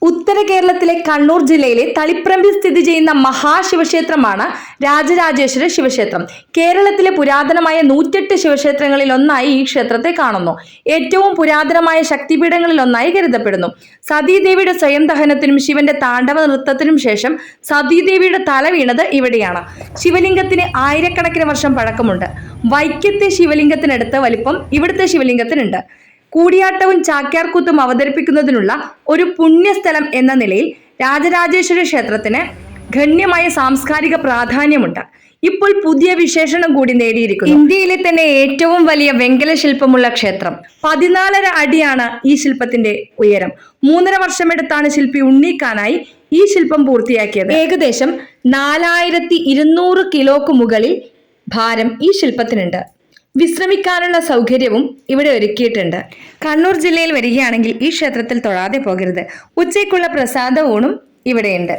ഉത്തര കേരളത്തിലെ കണ്ണൂർ ജില്ലയിലെ തളിപ്പറമ്പിൽ സ്ഥിതി ചെയ്യുന്ന മഹാശിവക്ഷേത്രമാണ് രാജരാജേശ്വര ശിവക്ഷേത്രം. കേരളത്തിലെ പുരാതനമായ 108 ശിവക്ഷേത്രങ്ങളിൽ ഒന്നായി ഈ ക്ഷേത്രത്തെ കാണുന്നു. ഏറ്റവും പുരാതനമായ ശക്തിപീഠങ്ങളിൽ ഒന്നായി കരുതപ്പെടുന്നു. സതീദേവിയുടെ സ്വയം ദഹനത്തിനും ശിവന്റെ താണ്ഡവ നൃത്തത്തിനും ശേഷം സതീദേവിയുടെ തല വീണത് ഇവിടെയാണ്. ശിവലിംഗത്തിന് ആയിരക്കണക്കിന് വർഷം പഴക്കമുണ്ട്. വൈക്കത്തെ ശിവലിംഗത്തിനടുത്ത വലിപ്പം ഇവിടുത്തെ ശിവലിംഗത്തിനുണ്ട്. കൂടിയാട്ടവും ചാക്യാർകൂത്തും അവതരിപ്പിക്കുന്നതിനുള്ള ഒരു പുണ്യസ്ഥലം എന്ന നിലയിൽ രാജരാജേശ്വര ക്ഷേത്രത്തിന് ഗണ്യമായ സാംസ്കാരിക പ്രാധാന്യമുണ്ട്. ഇപ്പോൾ പുതിയ വിശേഷണം കൂടി നേടിയിരിക്കുന്നു. ഇന്ത്യയിലെ തന്നെ ഏറ്റവും വലിയ വെങ്കല ശില്പമുള്ള ക്ഷേത്രം. 14.5 അടിയാണ് ഈ ശില്പത്തിന്റെ ഉയരം. 3.5 വർഷമെടുത്താണ് ശില്പി ഉണ്ണീക്കാനായി ഈ ശില്പം പൂർത്തിയാക്കിയത്. ഏകദേശം 4200 കിലോക്ക് മുകളിൽ ഭാരം ഈ ശില്പത്തിനുണ്ട്. വിശ്രമിക്കാനുള്ള സൗകര്യവും ഇവിടെ ഒരുക്കിയിട്ടുണ്ട്. കണ്ണൂർ ജില്ലയിൽ വരികയാണെങ്കിൽ ഈ ക്ഷേത്രത്തിൽ തൊഴാതെ പോകരുത്. ഉച്ചയ്ക്കുള്ള പ്രസാദ ഊണും ഇവിടെയുണ്ട്.